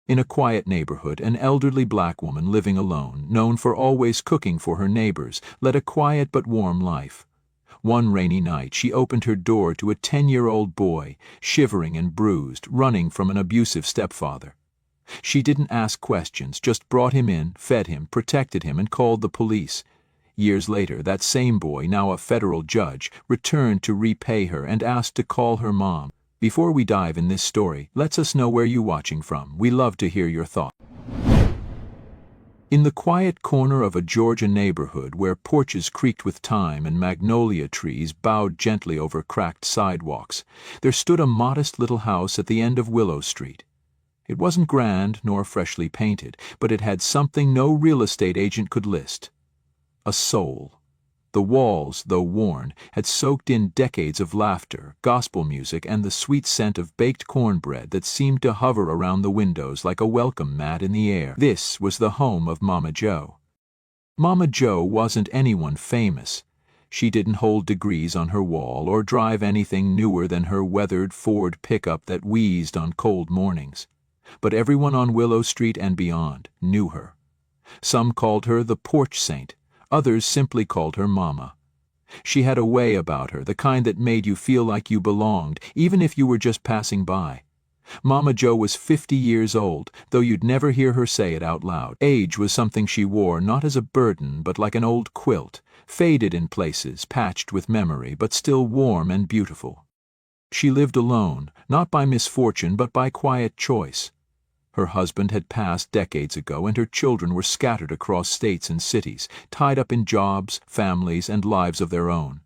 In a quiet neighborhood, an elderly black woman living alone, known for always cooking for her neighbors, led a quiet but warm life. One rainy night, she opened her door to a 10-year-old boy, shivering and bruised, running from an abusive stepfather. She didn't ask questions, just brought him in, fed him, protected him, and called the police. Years later, that same boy, now a federal judge, returned to repay her and asked to call her mom. Before we dive in this story, let us know where you're watching from. We love to hear your thoughts. In the quiet corner of a Georgia neighborhood where porches creaked with time and magnolia trees bowed gently over cracked sidewalks, there stood a modest little house at the end of Willow Street. It wasn't grand nor freshly painted, but it had something no real estate agent could list: a soul. The walls, though worn, had soaked in decades of laughter, gospel music, and the sweet scent of baked cornbread that seemed to hover around the windows like a welcome mat in the air. This was the home of Mama Jo. Mama Jo wasn't anyone famous. She didn't hold degrees on her wall or drive anything newer than her weathered Ford pickup that wheezed on cold mornings. But everyone on Willow Street and beyond knew her. Some called her the porch saint. Others simply called her Mama. She had a way about her, the kind that made you feel like you belonged, even if you were just passing by. Mama Jo was 50 years old, though you'd never hear her say it out loud. Age was something she wore not as a burden, but like an old quilt, faded in places, patched with memory, but still warm and beautiful. She lived alone, not by misfortune, but by quiet choice. Her husband had passed decades ago, and her children were scattered across states and cities, tied up in jobs, families, and lives of their own.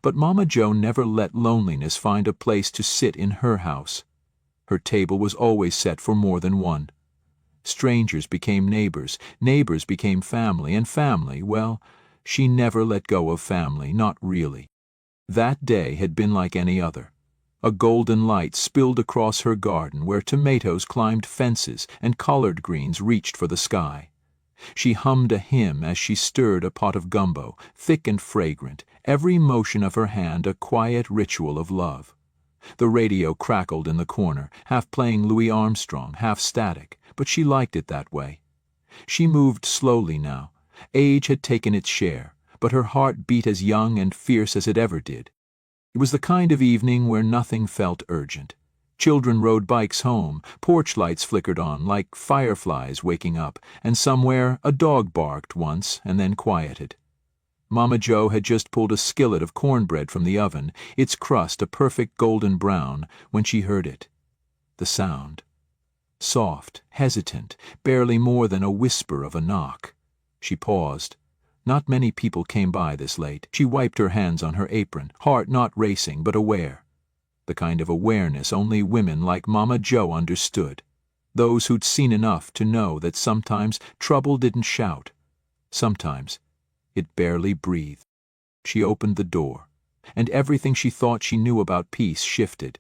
But Mama Jo never let loneliness find a place to sit in her house. Her table was always set for more than one. Strangers became neighbors, neighbors became family, and family, well, she never let go of family, not really. That day had been like any other. A golden light spilled across her garden where tomatoes climbed fences and collard greens reached for the sky. She hummed a hymn as she stirred a pot of gumbo, thick and fragrant, every motion of her hand a quiet ritual of love. The radio crackled in the corner, half playing Louis Armstrong, half static, but she liked it that way. She moved slowly now. Age had taken its share, but her heart beat as young and fierce as it ever did. It was the kind of evening where nothing felt urgent. Children rode bikes home, porch lights flickered on like fireflies waking up, and somewhere a dog barked once and then quieted. Mama Jo had just pulled a skillet of cornbread from the oven, its crust a perfect golden brown, when she heard it. The sound. Soft, hesitant, barely more than a whisper of a knock. She paused. Not many people came by this late. She wiped her hands on her apron, heart not racing but aware. The kind of awareness only women like Mama Jo understood. Those who'd seen enough to know that sometimes trouble didn't shout. Sometimes it barely breathed. She opened the door, and everything she thought she knew about peace shifted.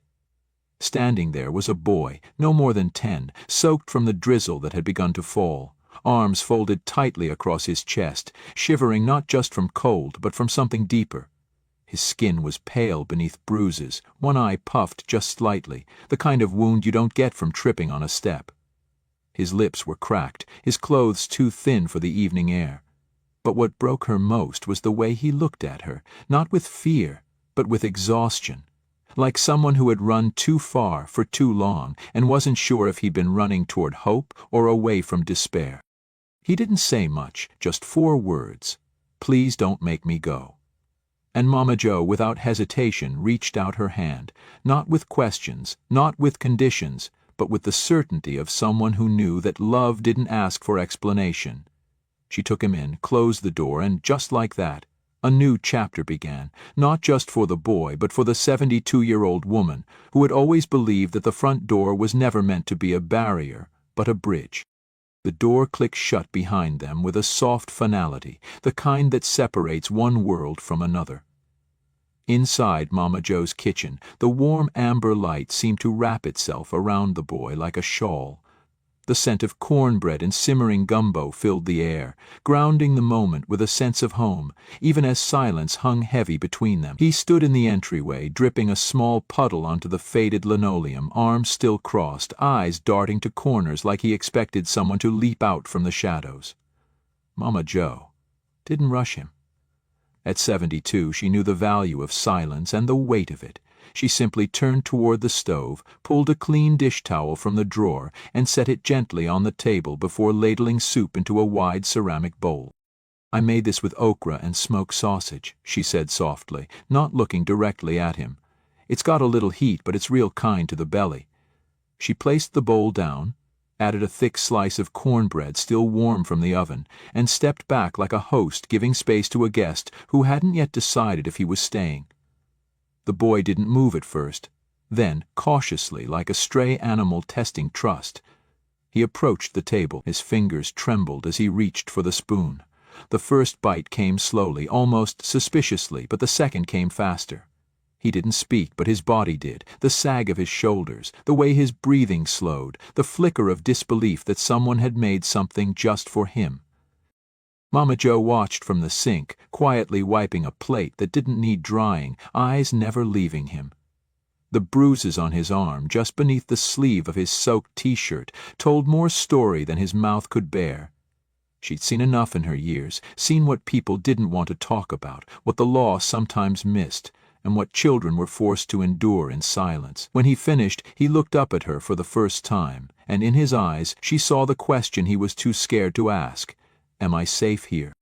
Standing there was a boy, no more than 10, soaked from the drizzle that had begun to fall. Arms folded tightly across his chest, shivering not just from cold, but from something deeper. His skin was pale beneath bruises, one eye puffed just slightly, the kind of wound you don't get from tripping on a step. His lips were cracked, his clothes too thin for the evening air. But what broke her most was the way he looked at her, not with fear, but with exhaustion, like someone who had run too far for too long and wasn't sure if he'd been running toward hope or away from despair. He didn't say much, just 4 words: "Please don't make me go." And Mama Jo, without hesitation, reached out her hand, not with questions, not with conditions, but with the certainty of someone who knew that love didn't ask for explanation. She took him in, closed the door, and just like that, a new chapter began, not just for the boy, but for the 72-year-old woman who had always believed that the front door was never meant to be a barrier, but a bridge. The door clicked shut behind them with a soft finality, the kind that separates one world from another. Inside Mama Jo's kitchen, the warm amber light seemed to wrap itself around the boy like a shawl. The scent of cornbread and simmering gumbo filled the air, grounding the moment with a sense of home, even as silence hung heavy between them. He stood in the entryway, dripping a small puddle onto the faded linoleum, arms still crossed, eyes darting to corners like he expected someone to leap out from the shadows. Mama Joe didn't rush him. At 72, she knew the value of silence and the weight of it. She simply turned toward the stove, pulled a clean dish towel from the drawer, and set it gently on the table before ladling soup into a wide ceramic bowl. "I made this with okra and smoked sausage," she said softly, not looking directly at him. "It's got a little heat, but it's real kind to the belly." She placed the bowl down, added a thick slice of cornbread still warm from the oven, and stepped back like a host giving space to a guest who hadn't yet decided if he was staying. The boy didn't move at first. Then, cautiously, like a stray animal testing trust, he approached the table. His fingers trembled as he reached for the spoon. The first bite came slowly, almost suspiciously, but the second came faster. He didn't speak, but his body did, the sag of his shoulders, the way his breathing slowed, the flicker of disbelief that someone had made something just for him. Mama Joe watched from the sink, quietly wiping a plate that didn't need drying, eyes never leaving him. The bruises on his arm, just beneath the sleeve of his soaked t-shirt, told more story than his mouth could bear. She'd seen enough in her years, seen what people didn't want to talk about, what the law sometimes missed, and what children were forced to endure in silence. When he finished, he looked up at her for the first time, and in his eyes she saw the question he was too scared to ask. "Am I safe here?"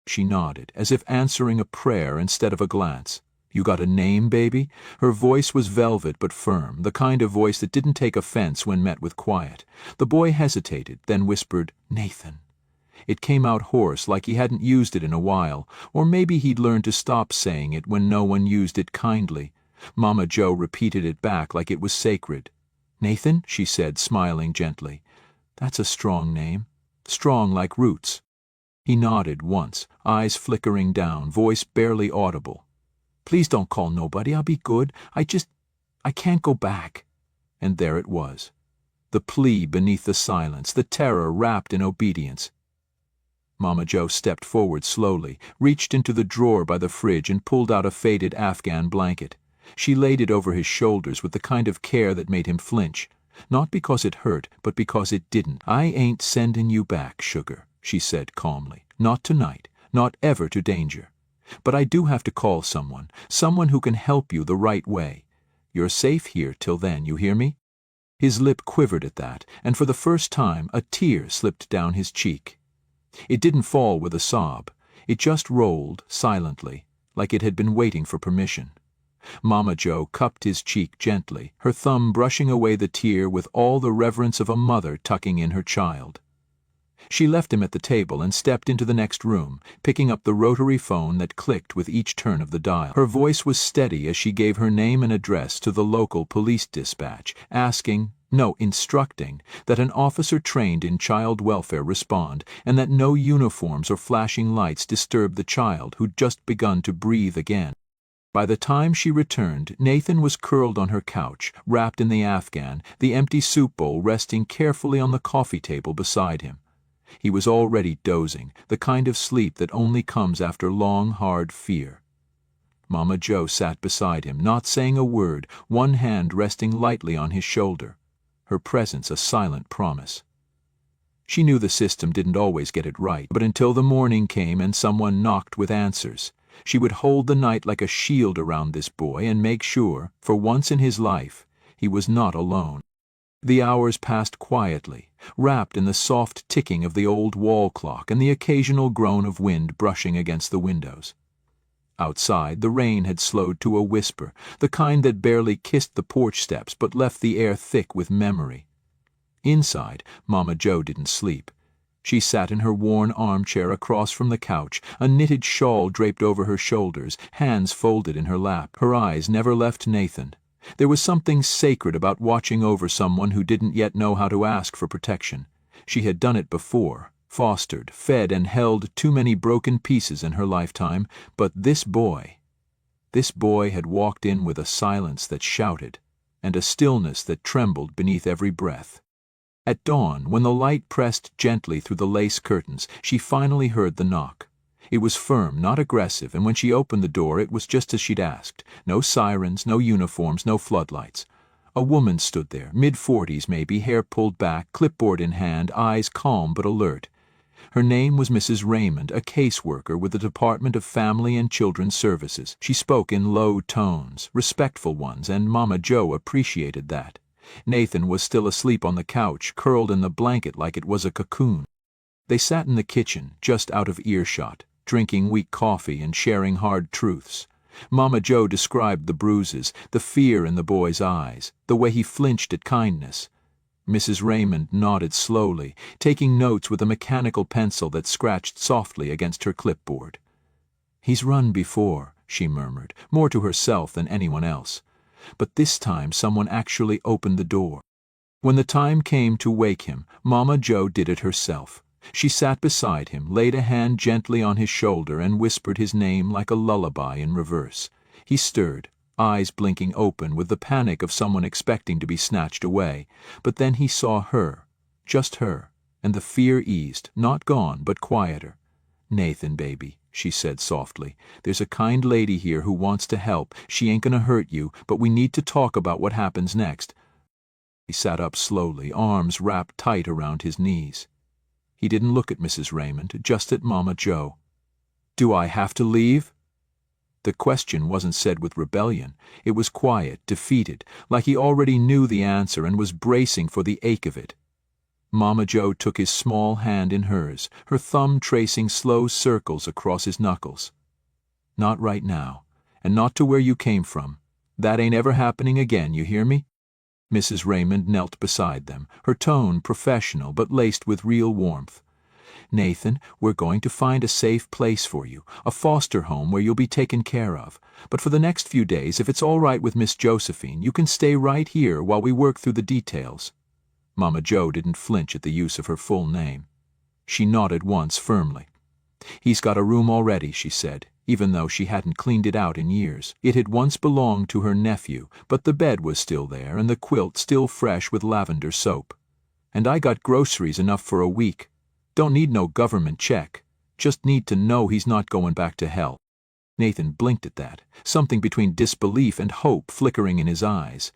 She nodded, as if answering a prayer instead of a glance. "You got a name, baby?" Her voice was velvet but firm, the kind of voice that didn't take offense when met with quiet. The boy hesitated, then whispered, "Nathan." It came out hoarse, like he hadn't used it in a while, or maybe he'd learned to stop saying it when no one used it kindly. Mama Joe repeated it back like it was sacred. "Nathan," she said, smiling gently. "That's a strong name. Strong like roots." He nodded once, eyes flickering down, voice barely audible. "Please don't call nobody. I'll be good. I can't go back." And there it was. The plea beneath the silence, the terror wrapped in obedience. Mama Joe stepped forward slowly, reached into the drawer by the fridge and pulled out a faded Afghan blanket. She laid it over his shoulders with the kind of care that made him flinch. Not because it hurt, but because it didn't. "I ain't sending you back, sugar," she said calmly. "Not tonight, not ever to danger. But I do have to call someone who can help you the right way. You're safe here till then, you hear me?" His lip quivered at that, and for the first time a tear slipped down his cheek. It didn't fall with a sob. It just rolled, silently, like it had been waiting for permission. Mama Joe cupped his cheek gently, her thumb brushing away the tear with all the reverence of a mother tucking in her child. She left him at the table and stepped into the next room, picking up the rotary phone that clicked with each turn of the dial. Her voice was steady as she gave her name and address to the local police dispatch, instructing that an officer trained in child welfare respond and that no uniforms or flashing lights disturb the child who'd just begun to breathe again. By the time she returned, Nathan was curled on her couch, wrapped in the Afghan, the empty soup bowl resting carefully on the coffee table beside him. He was already dozing, the kind of sleep that only comes after long, hard fear. Mama Joe sat beside him, not saying a word, one hand resting lightly on his shoulder, her presence a silent promise. She knew the system didn't always get it right, but until the morning came and someone knocked with answers, she would hold the night like a shield around this boy and make sure, for once in his life, he was not alone. The hours passed quietly, wrapped in the soft ticking of the old wall clock and the occasional groan of wind brushing against the windows. Outside, the rain had slowed to a whisper, the kind that barely kissed the porch steps but left the air thick with memory. Inside, Mama Joe didn't sleep. She sat in her worn armchair across from the couch, a knitted shawl draped over her shoulders, hands folded in her lap. Her eyes never left Nathan. There was something sacred about watching over someone who didn't yet know how to ask for protection. She had done it before, fostered, fed, and held too many broken pieces in her lifetime, but this boy had walked in with a silence that shouted, and a stillness that trembled beneath every breath. At dawn, when the light pressed gently through the lace curtains, she finally heard the knock. It was firm, not aggressive, and when she opened the door it was just as she'd asked. No sirens, no uniforms, no floodlights. A woman stood there, mid-40s maybe, hair pulled back, clipboard in hand, eyes calm but alert. Her name was Mrs. Raymond, a caseworker with the Department of Family and Children's Services. She spoke in low tones, respectful ones, and Mama Joe appreciated that. Nathan was still asleep on the couch, curled in the blanket like it was a cocoon. They sat in the kitchen, just out of earshot, drinking weak coffee and sharing hard truths. Mama Joe described the bruises, the fear in the boy's eyes, the way he flinched at kindness. Mrs. Raymond nodded slowly, taking notes with a mechanical pencil that scratched softly against her clipboard. "He's run before," she murmured, more to herself than anyone else. But this time someone actually opened the door. When the time came to wake him, Mama Joe did it herself. She sat beside him, laid a hand gently on his shoulder, and whispered his name like a lullaby in reverse. He stirred, eyes blinking open with the panic of someone expecting to be snatched away, but then he saw her, just her, and the fear eased, not gone, but quieter. "Nathan, baby," she said softly, "there's a kind lady here who wants to help. She ain't gonna hurt you, but we need to talk about what happens next." He sat up slowly, arms wrapped tight around his knees. He didn't look at Mrs. Raymond, just at Mama Joe. "Do I have to leave?" The question wasn't said with rebellion. It was quiet, defeated, like he already knew the answer and was bracing for the ache of it. Mama Joe took his small hand in hers, her thumb tracing slow circles across his knuckles. "Not right now, and not to where you came from. That ain't ever happening again, you hear me?" Mrs. Raymond knelt beside them, her tone professional but laced with real warmth. "Nathan, we're going to find a safe place for you, a foster home where you'll be taken care of. But for the next few days, if it's all right with Miss Josephine, you can stay right here while we work through the details." Mama Joe didn't flinch at the use of her full name. She nodded once firmly. "He's got a room already," she said, even though she hadn't cleaned it out in years. It had once belonged to her nephew, but the bed was still there and the quilt still fresh with lavender soap. "And I got groceries enough for a week. Don't need no government check. Just need to know he's not going back to hell." Nathan blinked at that, something between disbelief and hope flickering in his eyes.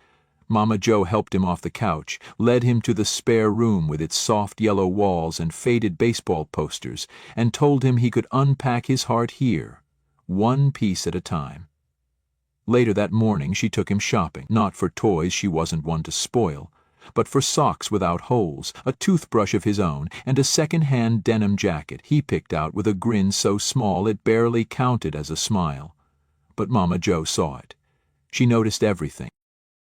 Mama Joe helped him off the couch, led him to the spare room with its soft yellow walls and faded baseball posters, and told him he could unpack his heart here, one piece at a time. Later that morning she took him shopping, not for toys she wasn't one to spoil, but for socks without holes, a toothbrush of his own, and a second-hand denim jacket he picked out with a grin so small it barely counted as a smile. But Mama Joe saw it. She noticed everything.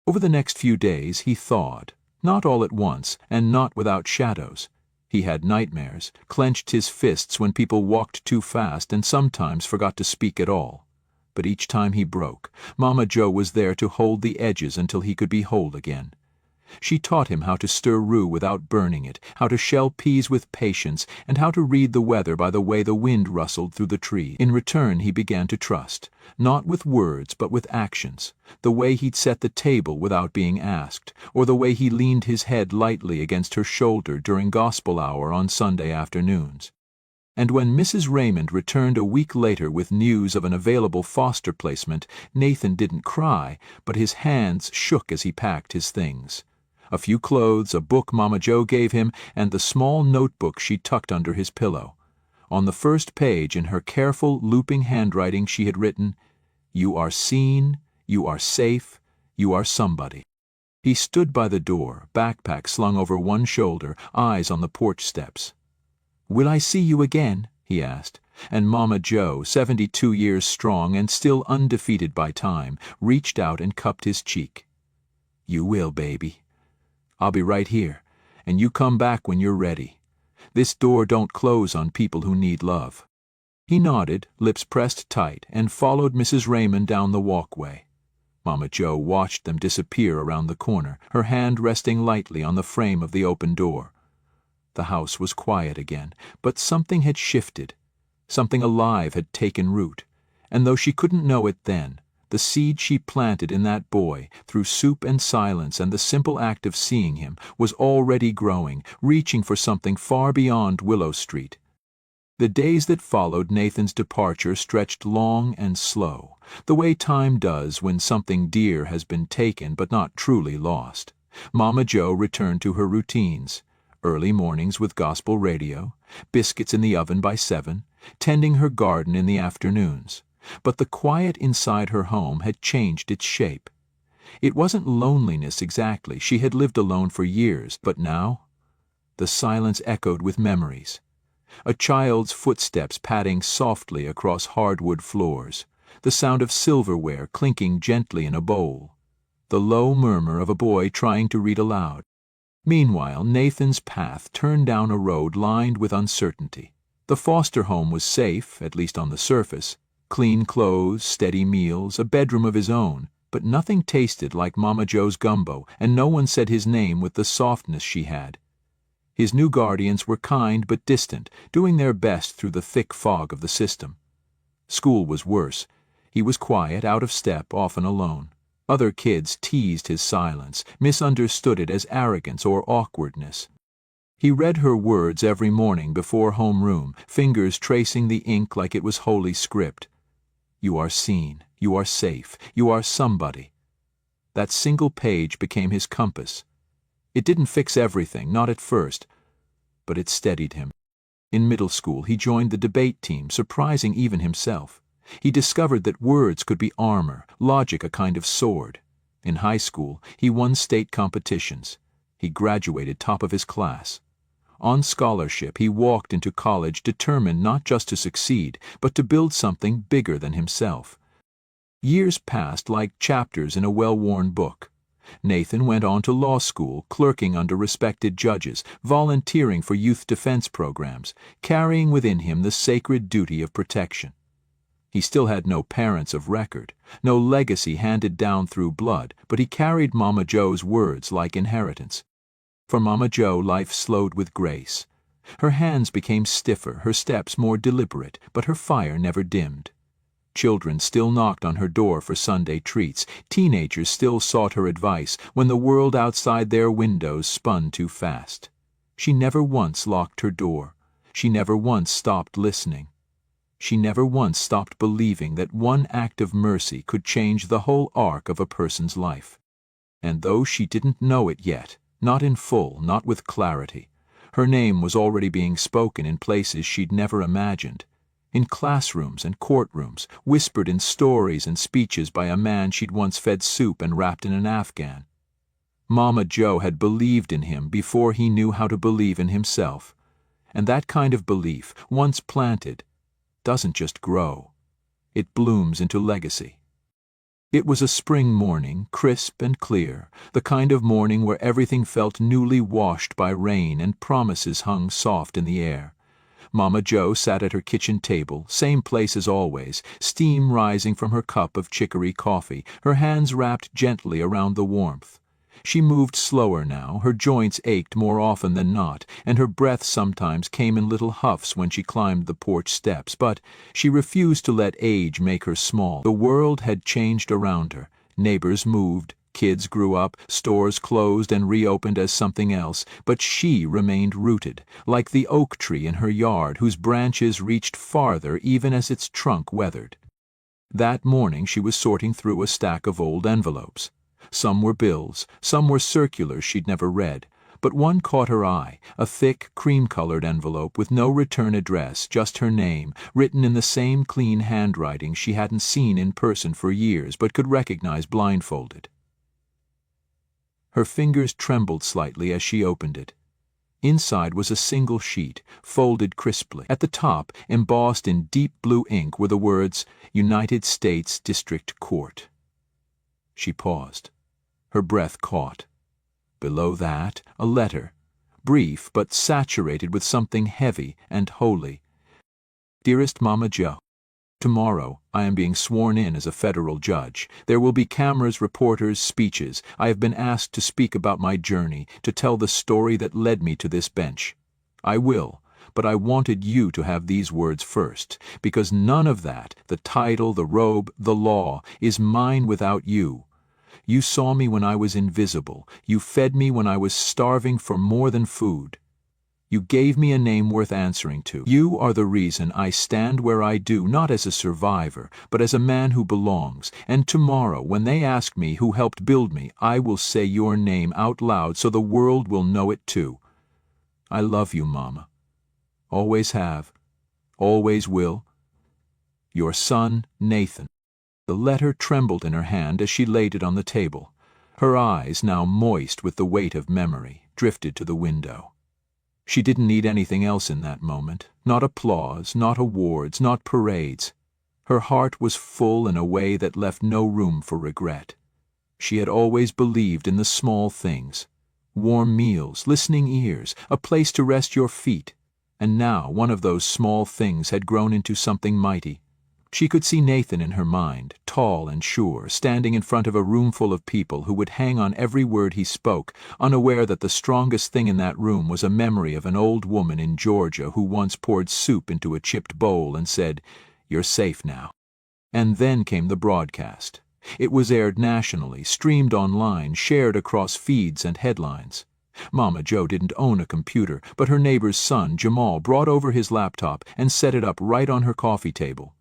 Over the next few days he thawed, not all at once, and not without shadows. He had nightmares, clenched his fists when people walked too fast, and sometimes forgot to speak at all. But each time he broke, Mama Joe was there to hold the edges until he could be whole again. She taught him how to stir roux without burning it, how to shell peas with patience, and how to read the weather by the way the wind rustled through the trees. In return he began to trust, not with words but with actions, the way he'd set the table without being asked, or the way he leaned his head lightly against her shoulder during gospel hour on Sunday afternoons. And when Mrs. Raymond returned a week later with news of an available foster placement, Nathan didn't cry, but his hands shook as he packed his things. A few clothes, a book Mama Joe gave him, and the small notebook she tucked under his pillow. On the first page, in her careful, looping handwriting, she had written, "You are seen, you are safe, you are somebody." He stood by the door, backpack slung over one shoulder, eyes on the porch steps. "Will I see you again?" he asked, and Mama Joe, 72 years strong and still undefeated by time, reached out and cupped his cheek. "You will, baby. I'll be right here, and you come back when you're ready. This door don't close on people who need love." He nodded, lips pressed tight, and followed Mrs. Raymond down the walkway. Mama Joe watched them disappear around the corner, her hand resting lightly on the frame of the open door. The house was quiet again, but something had shifted. Something alive had taken root, and though she couldn't know it then, The seed she planted in that boy, through soup and silence and the simple act of seeing him, was already growing, reaching for something far beyond Willow Street. The days that followed Nathan's departure stretched long and slow, the way time does when something dear has been taken but not truly lost. Mama Joe returned to her routines: early mornings with gospel radio, biscuits in the oven by 7, tending her garden in the afternoons. But the quiet inside her home had changed its shape. It wasn't loneliness exactly, she had lived alone for years, but now the silence echoed with memories. A child's footsteps padding softly across hardwood floors, the sound of silverware clinking gently in a bowl, the low murmur of a boy trying to read aloud. Meanwhile, Nathan's path turned down a road lined with uncertainty. The foster home was safe, at least on the surface. Clean clothes, steady meals, a bedroom of his own, but nothing tasted like Mama Joe's gumbo, and no one said his name with the softness she had. His new guardians were kind but distant, doing their best through the thick fog of the system. School was worse. He was quiet, out of step, often alone. Other kids teased his silence, misunderstood it as arrogance or awkwardness. He read her words every morning before homeroom, fingers tracing the ink like it was holy script. You are seen, you are safe, you are somebody. That single page became his compass. It didn't fix everything, not at first, but it steadied him. In middle school, he joined the debate team, surprising even himself. He discovered that words could be armor, logic a kind of sword. In high school, he won state competitions. He graduated top of his class. On scholarship, he walked into college determined not just to succeed, but to build something bigger than himself. Years passed like chapters in a well-worn book. Nathan went on to law school, clerking under respected judges, volunteering for youth defense programs, carrying within him the sacred duty of protection. He still had no parents of record, no legacy handed down through blood, but he carried Mama Joe's words like inheritance. For Mama Joe, life slowed with grace. Her hands became stiffer, her steps more deliberate, but her fire never dimmed. Children still knocked on her door for Sunday treats. Teenagers still sought her advice when the world outside their windows spun too fast. She never once locked her door. She never once stopped listening. She never once stopped believing that one act of mercy could change the whole arc of a person's life. And though she didn't know it yet, not in full, not with clarity, her name was already being spoken in places she'd never imagined. In classrooms and courtrooms, whispered in stories and speeches by a man she'd once fed soup and wrapped in an Afghan. Mama Joe had believed in him before he knew how to believe in himself. And that kind of belief, once planted, doesn't just grow. It blooms into legacy. It was a spring morning, crisp and clear, the kind of morning where everything felt newly washed by rain and promises hung soft in the air. Mama Joe sat at her kitchen table, same place as always, steam rising from her cup of chicory coffee, her hands wrapped gently around the warmth. She moved slower now, her joints ached more often than not, and her breath sometimes came in little huffs when she climbed the porch steps, but she refused to let age make her small. The world had changed around her. Neighbors moved, kids grew up, stores closed and reopened as something else, but she remained rooted, like the oak tree in her yard whose branches reached farther even as its trunk weathered. That morning she was sorting through a stack of old envelopes. Some were bills, some were circulars she'd never read, but one caught her eye, a thick, cream-colored envelope with no return address, just her name, written in the same clean handwriting she hadn't seen in person for years but could recognize blindfolded. Her fingers trembled slightly as she opened it. Inside was a single sheet, folded crisply. At the top, embossed in deep blue ink, were the words, United States District Court. She paused. Her breath caught. Below that, a letter, brief but saturated with something heavy and holy. Dearest Mama Joe, tomorrow I am being sworn in as a federal judge. There will be cameras, reporters, speeches. I have been asked to speak about my journey, to tell the story that led me to this bench. I will, but I wanted you to have these words first, because none of that, the title, the robe, the law, is mine without you. You saw me when I was invisible. You fed me when I was starving for more than food. You gave me a name worth answering to. You are the reason I stand where I do, not as a survivor, but as a man who belongs. And tomorrow, when they ask me who helped build me, I will say your name out loud so the world will know it too. I love you, Mama. Always have. Always will. Your son, Nathan. The letter trembled in her hand as she laid it on the table. Her eyes, now moist with the weight of memory, drifted to the window. She didn't need anything else in that moment, not applause, not awards, not parades. Her heart was full in a way that left no room for regret. She had always believed in the small things. Warm meals, listening ears, a place to rest your feet. And now one of those small things had grown into something mighty. She could see Nathan in her mind, tall and sure, standing in front of a room full of people who would hang on every word he spoke, unaware that the strongest thing in that room was a memory of an old woman in Georgia who once poured soup into a chipped bowl and said, "You're safe now." And then came the broadcast. It was aired nationally, streamed online, shared across feeds and headlines. Mama Jo didn't own a computer, but her neighbor's son, Jamal, brought over his laptop and set it up right on her coffee table.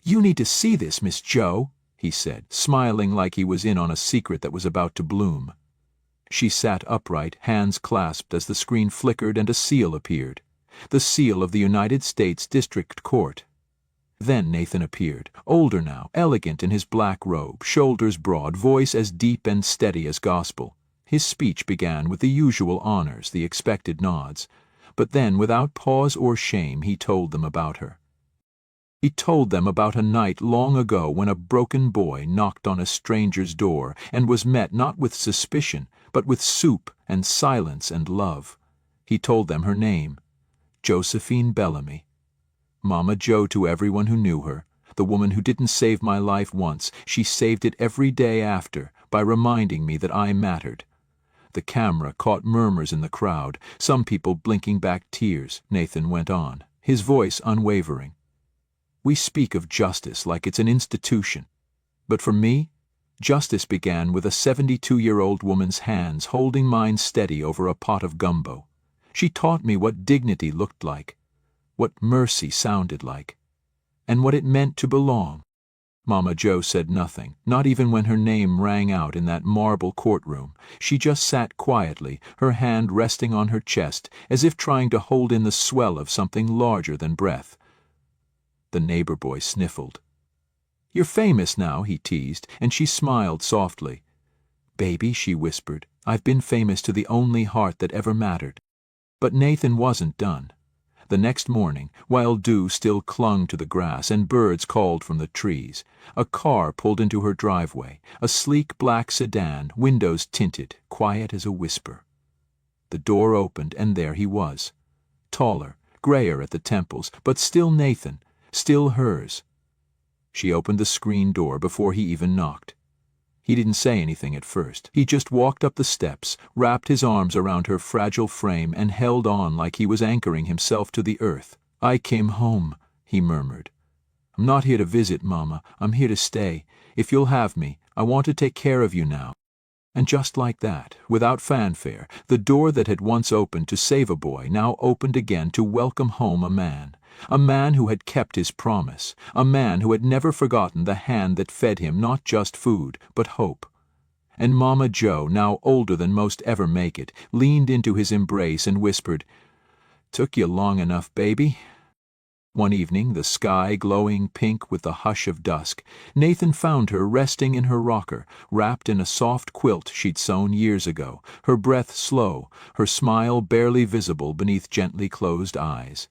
"You need to see this, Miss Jo," he said, smiling like he was in on a secret that was about to bloom. She sat upright, hands clasped as the screen flickered and a seal appeared. The seal of the United States District Court. Then Nathan appeared, older now, elegant in his black robe, shoulders broad, voice as deep and steady as gospel. His speech began with the usual honors, the expected nods. But then, without pause or shame, he told them about her. He told them about a night long ago when a broken boy knocked on a stranger's door and was met not with suspicion, but with soup and silence and love. He told them her name, Josephine Bellamy. Mama Jo to everyone who knew her, the woman who didn't save my life once, she saved it every day after by reminding me that I mattered. The camera caught murmurs in the crowd, some people blinking back tears. Nathan went on, his voice unwavering. We speak of justice like it's an institution. But for me, justice began with a 72-year-old woman's hands holding mine steady over a pot of gumbo. She taught me what dignity looked like, what mercy sounded like, and what it meant to belong. Mama Jo said nothing, not even when her name rang out in that marble courtroom. She just sat quietly, her hand resting on her chest, as if trying to hold in the swell of something larger than breath. The neighbor boy sniffled. "You're famous now," he teased, and she smiled softly. "Baby," she whispered, "I've been famous to the only heart that ever mattered." But Nathan wasn't done. The next morning, while dew still clung to the grass and birds called from the trees, a car pulled into her driveway, a sleek black sedan, windows tinted, quiet as a whisper. The door opened, and there he was. Taller, grayer at the temples, but still Nathan, still hers. She opened the screen door before he even knocked. He didn't say anything at first. He just walked up the steps, wrapped his arms around her fragile frame, and held on like he was anchoring himself to the earth. "I came home," he murmured. "I'm not here to visit, Mama. I'm here to stay. If you'll have me, I want to take care of you now." And just like that, without fanfare, the door that had once opened to save a boy now opened again to welcome home a man who had kept his promise, a man who had never forgotten the hand that fed him not just food, but hope. And Mama Jo, now older than most ever make it, leaned into his embrace and whispered, "Took you long enough, baby." One evening, the sky glowing pink with the hush of dusk, Nathan found her resting in her rocker, wrapped in a soft quilt she'd sewn years ago, her breath slow, her smile barely visible beneath gently closed eyes.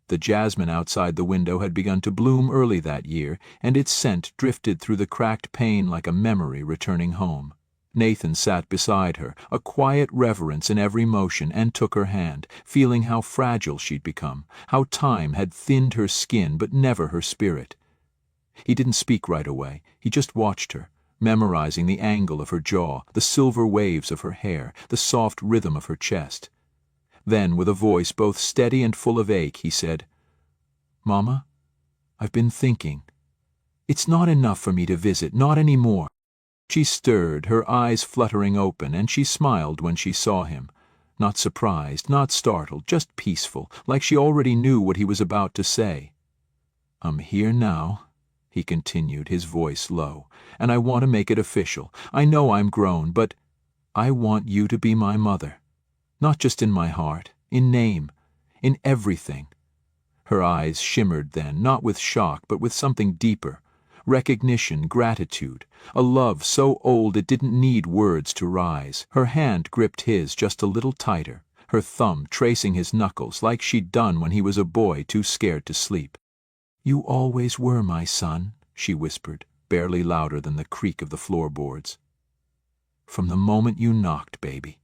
The jasmine outside the window had begun to bloom early that year, and its scent drifted through the cracked pane like a memory returning home. Nathan sat beside her, a quiet reverence in every motion, and took her hand, feeling how fragile she'd become, how time had thinned her skin but never her spirit. He didn't speak right away. He just watched her, memorizing the angle of her jaw, the silver waves of her hair, the soft rhythm of her chest. Then, with a voice both steady and full of ache, he said, "Mama, I've been thinking. It's not enough for me to visit, not any more." She stirred, her eyes fluttering open, and she smiled when she saw him. Not surprised, not startled, just peaceful, like she already knew what he was about to say. "I'm here now," he continued, his voice low, "and I want to make it official. I know I'm grown, but I want you to be my mother. Not just in my heart, in name, in everything." Her eyes shimmered then, not with shock, but with something deeper. Recognition, gratitude, a love so old it didn't need words to rise. Her hand gripped his just a little tighter, her thumb tracing his knuckles like she'd done when he was a boy too scared to sleep. "You always were my son," she whispered, barely louder than the creak of the floorboards. "From the moment you knocked, baby."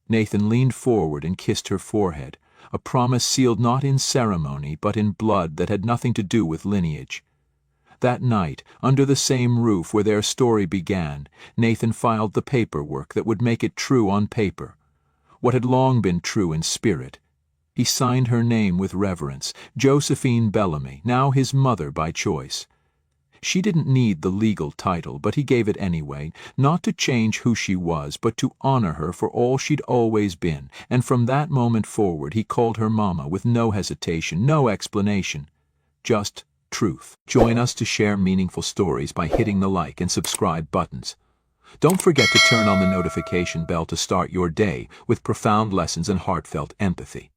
Nathan leaned forward and kissed her forehead, a promise sealed not in ceremony but in blood that had nothing to do with lineage. That night, under the same roof where their story began, Nathan filed the paperwork that would make it true on paper, what had long been true in spirit. He signed her name with reverence, Josephine Bellamy, now his mother by choice. She didn't need the legal title, but he gave it anyway, not to change who she was, but to honor her for all she'd always been, and from that moment forward he called her Mama with no hesitation, no explanation, just truth. Join us to share meaningful stories by hitting the like and subscribe buttons. Don't forget to turn on the notification bell to start your day with profound lessons and heartfelt empathy.